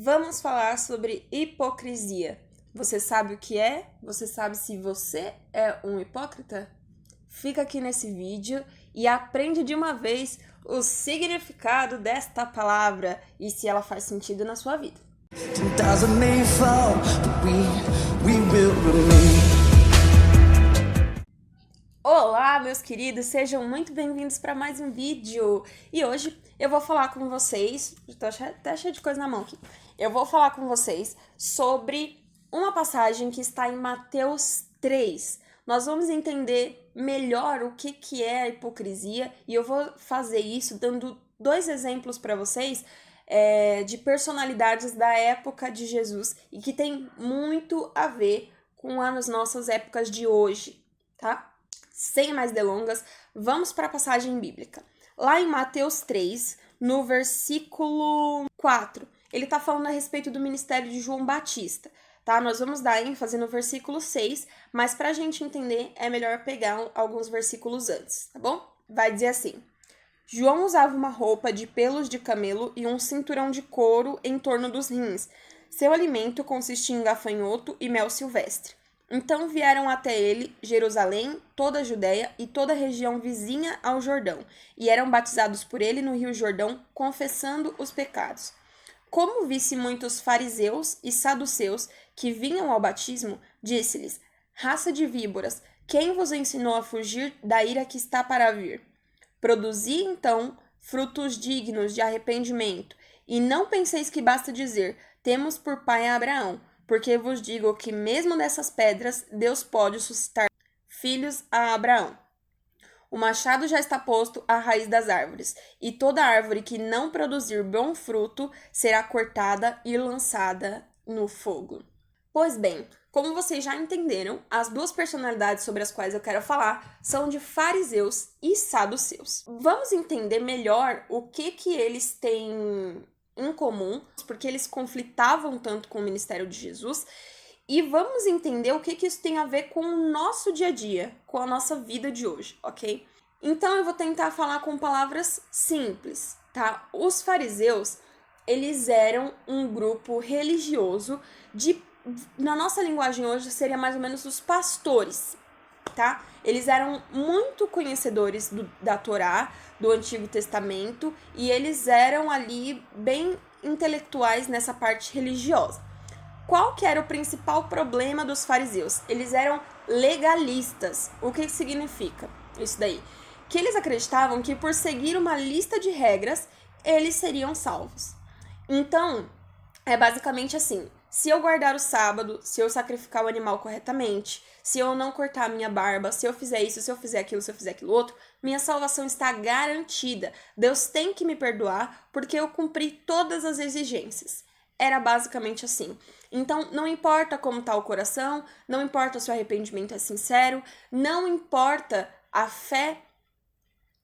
Vamos falar sobre hipocrisia. Você sabe o que é? Você sabe se você é um hipócrita? Fica aqui nesse vídeo e aprende de uma vez o significado desta palavra e se ela faz sentido na sua vida. Olá, meus queridos, sejam muito bem-vindos para mais um vídeo. E hoje eu vou falar com vocês, tô até cheia de coisa na mão aqui. Eu vou falar com vocês sobre uma passagem que está em Mateus 3. Nós vamos entender melhor o que é a hipocrisia e eu vou fazer isso dando dois exemplos para vocês de personalidades da época de Jesus e que tem muito a ver com as nossas épocas de hoje, tá? Sem mais delongas, vamos para a passagem bíblica. Lá em Mateus 3, no versículo 4, ele está falando a respeito do ministério de João Batista, tá? Nós vamos dar ênfase no versículo 6, mas para a gente entender é melhor pegar alguns versículos antes, tá bom? Vai dizer assim: João usava uma roupa de pelos de camelo e um cinturão de couro em torno dos rins. Seu alimento consistia em gafanhoto e mel silvestre. Então vieram até ele Jerusalém, toda a Judéia e toda a região vizinha ao Jordão, e eram batizados por ele no rio Jordão, confessando os pecados. Como visse muitos fariseus e saduceus que vinham ao batismo, disse-lhes: Raça de víboras, quem vos ensinou a fugir da ira que está para vir? Produzi, então, frutos dignos de arrependimento, e não penseis que basta dizer: temos por pai Abraão. Porque vos digo que mesmo dessas pedras, Deus pode suscitar filhos a Abraão. O machado já está posto à raiz das árvores, e toda árvore que não produzir bom fruto será cortada e lançada no fogo. Pois bem, como vocês já entenderam, as duas personalidades sobre as quais eu quero falar são de fariseus e saduceus. Vamos entender melhor o que eles têm em comum, porque eles conflitavam tanto com o ministério de Jesus, e vamos entender o que isso tem a ver com o nosso dia a dia, com a nossa vida de hoje, ok? Então eu vou tentar falar com palavras simples, tá? Os fariseus, eles eram um grupo religioso na nossa linguagem hoje seria mais ou menos os pastores, tá? Eles eram muito conhecedores da Torá, do Antigo Testamento, e eles eram ali bem intelectuais nessa parte religiosa. Qual que era o principal problema dos fariseus? Eles eram legalistas. O que significa isso daí? Que eles acreditavam que por seguir uma lista de regras, eles seriam salvos. Então, é basicamente assim: se eu guardar o sábado, se eu sacrificar o animal corretamente, se eu não cortar a minha barba, se eu fizer isso, se eu fizer aquilo, se eu fizer aquilo outro, minha salvação está garantida. Deus tem que me perdoar porque eu cumpri todas as exigências. Era basicamente assim. Então, não importa como está o coração, não importa se o arrependimento é sincero, não importa a fé.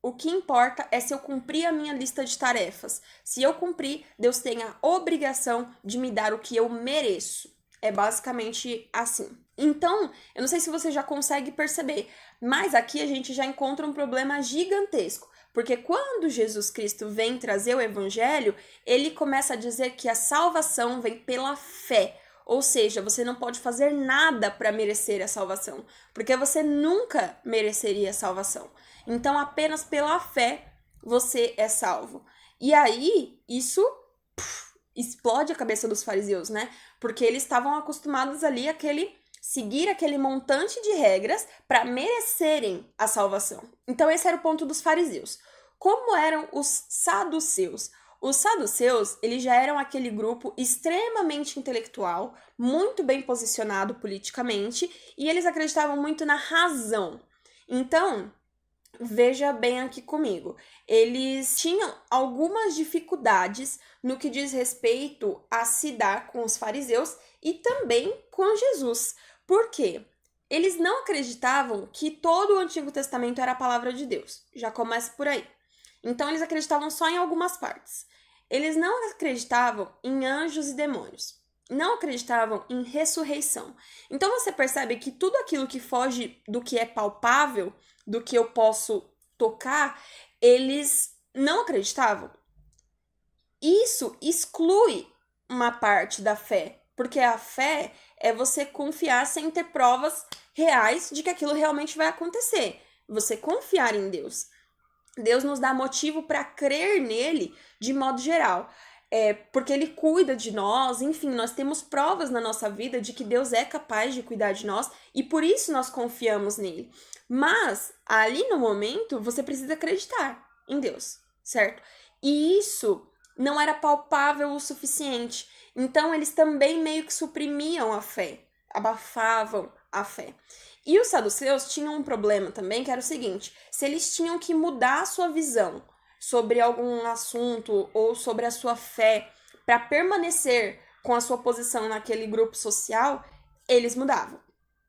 O que importa é se eu cumprir a minha lista de tarefas. Se eu cumprir, Deus tem a obrigação de me dar o que eu mereço. É basicamente assim. Então, eu não sei se você já consegue perceber, mas aqui a gente já encontra um problema gigantesco. Porque quando Jesus Cristo vem trazer o evangelho, ele começa a dizer que a salvação vem pela fé. Ou seja, você não pode fazer nada para merecer a salvação, porque você nunca mereceria a salvação. Então, apenas pela fé você é salvo. E aí, isso explode a cabeça dos fariseus, né? Porque eles estavam acostumados ali a seguir aquele montante de regras para merecerem a salvação. Então, esse era o ponto dos fariseus. Como eram os saduceus? Os saduceus, eles já eram aquele grupo extremamente intelectual, muito bem posicionado politicamente, e eles acreditavam muito na razão. Então, veja bem aqui comigo, eles tinham algumas dificuldades no que diz respeito a se dar com os fariseus e também com Jesus. Por quê? Eles não acreditavam que todo o Antigo Testamento era a palavra de Deus. Já começa por aí. Então, eles acreditavam só em algumas partes. Eles não acreditavam em anjos e demônios. Não acreditavam em ressurreição. Então, você percebe que tudo aquilo que foge do que é palpável, do que eu posso tocar, eles não acreditavam. Isso exclui uma parte da fé, porque a fé é você confiar sem ter provas reais de que aquilo realmente vai acontecer. Você confiar em Deus. Deus nos dá motivo para crer nele de modo geral. Porque ele cuida de nós, enfim, nós temos provas na nossa vida de que Deus é capaz de cuidar de nós e por isso nós confiamos nele. Mas, ali no momento, você precisa acreditar em Deus, certo? E isso não era palpável o suficiente. Então, eles também meio que suprimiam a fé, abafavam a fé. E os saduceus tinham um problema também, que era o seguinte: se eles tinham que mudar a sua visão sobre algum assunto ou sobre a sua fé para permanecer com a sua posição naquele grupo social, eles mudavam.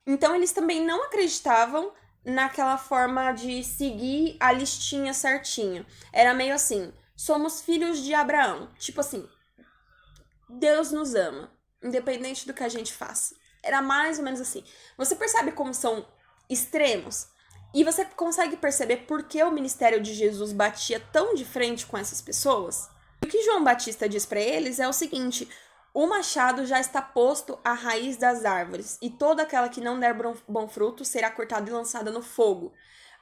Então, eles também não acreditavam naquela forma de seguir a listinha certinha. Era meio assim: somos filhos de Abraão. Tipo assim, Deus nos ama, independente do que a gente faça. Era mais ou menos assim. Você percebe como são extremos? E você consegue perceber por que o ministério de Jesus batia tão de frente com essas pessoas? O que João Batista diz para eles é o seguinte: o machado já está posto à raiz das árvores, e toda aquela que não der bom fruto será cortada e lançada no fogo.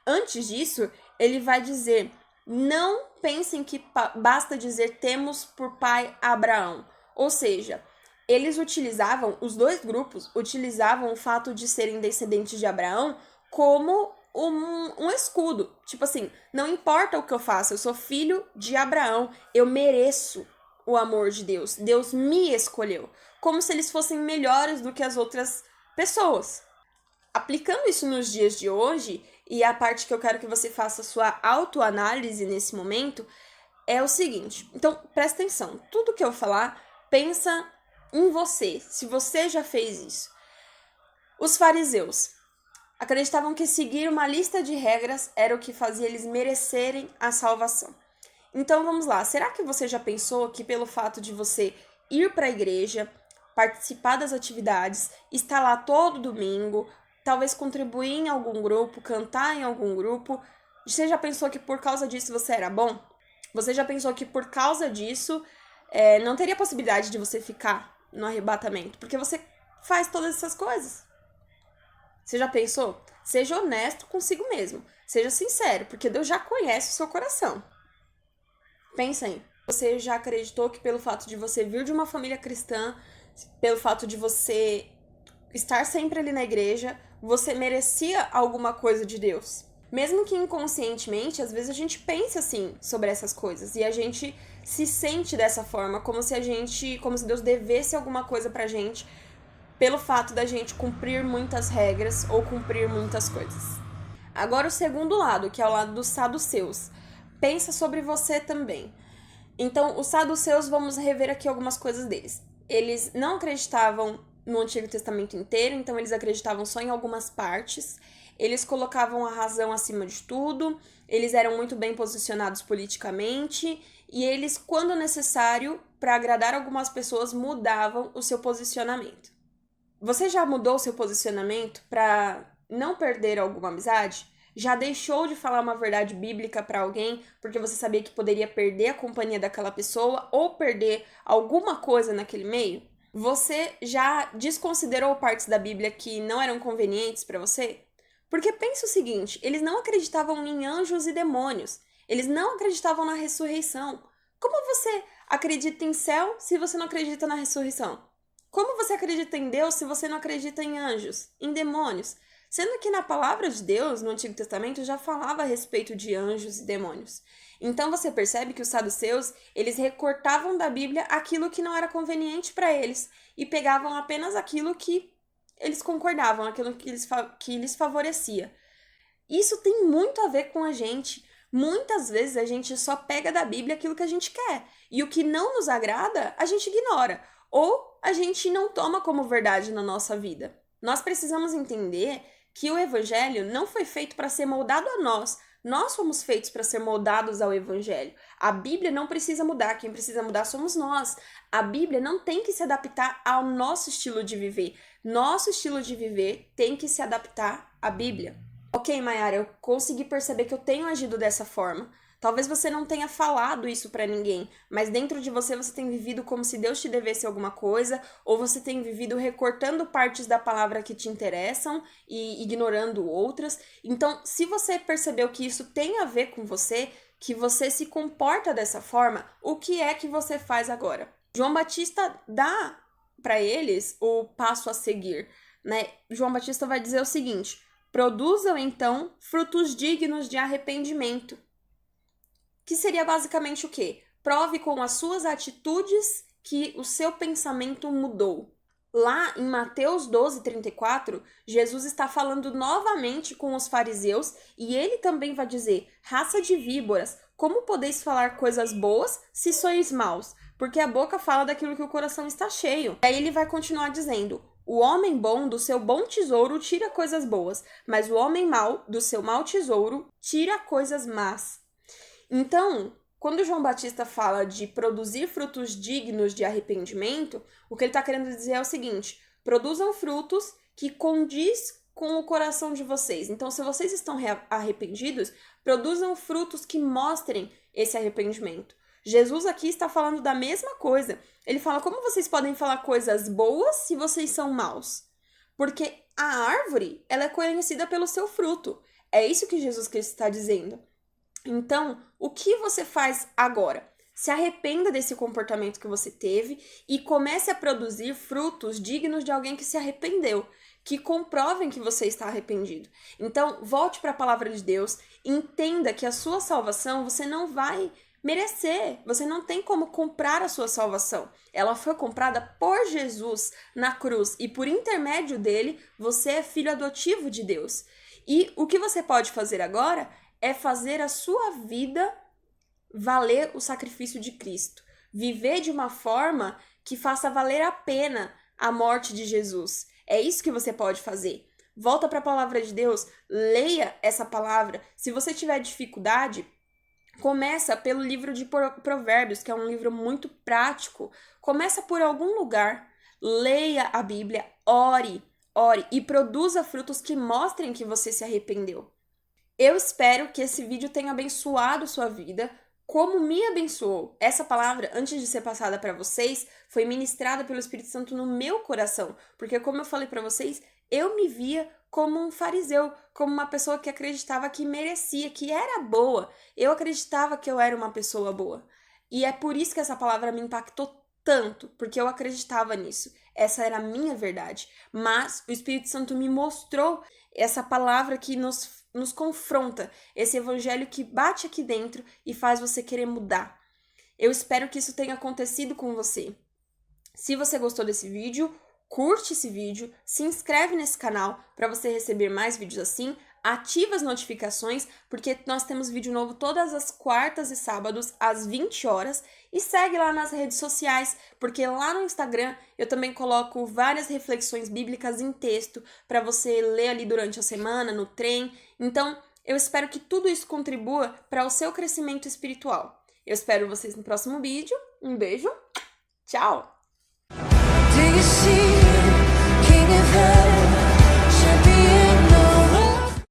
Antes disso, ele vai dizer: não pensem que basta dizer temos por pai Abraão. Ou seja, eles utilizavam, os dois grupos utilizavam o fato de serem descendentes de Abraão como um escudo. Tipo assim, não importa o que eu faça, eu sou filho de Abraão, eu mereço o amor de Deus. Deus me escolheu. Como se eles fossem melhores do que as outras pessoas. Aplicando isso nos dias de hoje, e a parte que eu quero que você faça sua autoanálise nesse momento, é o seguinte. Então, presta atenção. Tudo que eu falar, pensa em você, se você já fez isso. Os fariseus acreditavam que seguir uma lista de regras era o que fazia eles merecerem a salvação. Então vamos lá, será que você já pensou que pelo fato de você ir para a igreja, participar das atividades, estar lá todo domingo, talvez contribuir em algum grupo, cantar em algum grupo, você já pensou que por causa disso você era bom? Você já pensou que por causa disso não teria possibilidade de você ficar no arrebatamento? Porque você faz todas essas coisas. Você já pensou? Seja honesto consigo mesmo. Seja sincero, porque Deus já conhece o seu coração. Pensa aí. Você já acreditou que pelo fato de você vir de uma família cristã, pelo fato de você estar sempre ali na igreja, você merecia alguma coisa de Deus? Mesmo que inconscientemente, às vezes a gente pensa assim sobre essas coisas e a gente se sente dessa forma, como se Deus devesse alguma coisa pra gente pelo fato da gente cumprir muitas regras ou cumprir muitas coisas. Agora o segundo lado, que é o lado dos saduceus. Pensa sobre você também. Então, os saduceus, vamos rever aqui algumas coisas deles. Eles não acreditavam no Antigo Testamento inteiro, então eles acreditavam só em algumas partes. Eles colocavam a razão acima de tudo, eles eram muito bem posicionados politicamente, e eles, quando necessário, para agradar algumas pessoas, mudavam o seu posicionamento. Você já mudou o seu posicionamento para não perder alguma amizade? Já deixou de falar uma verdade bíblica para alguém porque você sabia que poderia perder a companhia daquela pessoa ou perder alguma coisa naquele meio? Você já desconsiderou partes da Bíblia que não eram convenientes para você? Porque pensa o seguinte, eles não acreditavam em anjos e demônios. Eles não acreditavam na ressurreição. Como você acredita em céu se você não acredita na ressurreição? Como você acredita em Deus se você não acredita em anjos, em demônios? Sendo que na palavra de Deus, no Antigo Testamento, já falava a respeito de anjos e demônios. Então você percebe que os saduceus, eles recortavam da Bíblia aquilo que não era conveniente para eles e pegavam apenas aquilo que eles concordavam, aquilo que lhes favorecia. Isso tem muito a ver com a gente. Muitas vezes a gente só pega da Bíblia aquilo que a gente quer e o que não nos agrada, a gente ignora. Ou a gente não toma como verdade na nossa vida. Nós precisamos entender que o Evangelho não foi feito para ser moldado a nós. Nós fomos feitos para ser moldados ao Evangelho. A Bíblia não precisa mudar, quem precisa mudar somos nós. A Bíblia não tem que se adaptar ao nosso estilo de viver. Nosso estilo de viver tem que se adaptar à Bíblia. Ok, Mayara, eu consegui perceber que eu tenho agido dessa forma. Talvez você não tenha falado isso pra ninguém, mas dentro de você tem vivido como se Deus te devesse alguma coisa, ou você tem vivido recortando partes da palavra que te interessam e ignorando outras. Então, se você percebeu que isso tem a ver com você, que você se comporta dessa forma, o que é que você faz agora? João Batista dá para eles o passo a seguir, né? João Batista vai dizer o seguinte: produzam então frutos dignos de arrependimento. Que seria basicamente o quê? Prove com as suas atitudes que o seu pensamento mudou. Lá em Mateus 12:34, Jesus está falando novamente com os fariseus e ele também vai dizer: raça de víboras, como podeis falar coisas boas se sois maus? Porque a boca fala daquilo que o coração está cheio. E aí ele vai continuar dizendo: o homem bom do seu bom tesouro tira coisas boas, mas o homem mau do seu mau tesouro tira coisas más. Então, quando João Batista fala de produzir frutos dignos de arrependimento, o que ele está querendo dizer é o seguinte: produzam frutos que condiz com o coração de vocês. Então, se vocês estão arrependidos, produzam frutos que mostrem esse arrependimento. Jesus aqui está falando da mesma coisa. Ele fala: como vocês podem falar coisas boas se vocês são maus? Porque a árvore, ela é conhecida pelo seu fruto. É isso que Jesus Cristo está dizendo. Então, o que você faz agora? Se arrependa desse comportamento que você teve e comece a produzir frutos dignos de alguém que se arrependeu, que comprovem que você está arrependido. Então, volte para a palavra de Deus, entenda que a sua salvação você não vai merecer, você não tem como comprar a sua salvação. Ela foi comprada por Jesus na cruz e por intermédio dele, você é filho adotivo de Deus. E o que você pode fazer agora é fazer a sua vida valer o sacrifício de Cristo. Viver de uma forma que faça valer a pena a morte de Jesus. É isso que você pode fazer. Volta para a palavra de Deus, leia essa palavra. Se você tiver dificuldade, começa pelo livro de Provérbios, que é um livro muito prático. Começa por algum lugar, leia a Bíblia, ore e produza frutos que mostrem que você se arrependeu. Eu espero que esse vídeo tenha abençoado sua vida, como me abençoou. Essa palavra, antes de ser passada para vocês, foi ministrada pelo Espírito Santo no meu coração, porque como eu falei para vocês, eu me via como um fariseu, como uma pessoa que acreditava que merecia, que era boa. Eu acreditava que eu era uma pessoa boa. E é por isso que essa palavra me impactou tanto, porque eu acreditava nisso. Essa era a minha verdade. Mas o Espírito Santo me mostrou essa palavra que nos confronta, esse evangelho que bate aqui dentro e faz você querer mudar. Eu espero que isso tenha acontecido com você. Se você gostou desse vídeo, curte esse vídeo, se inscreve nesse canal para você receber mais vídeos assim, ativa as notificações, porque nós temos vídeo novo todas as quartas e sábados, às 20 horas, e segue lá nas redes sociais, porque lá no Instagram eu também coloco várias reflexões bíblicas em texto para você ler ali durante a semana, no trem. Então, eu espero que tudo isso contribua para o seu crescimento espiritual. Eu espero vocês no próximo vídeo. Um beijo, tchau!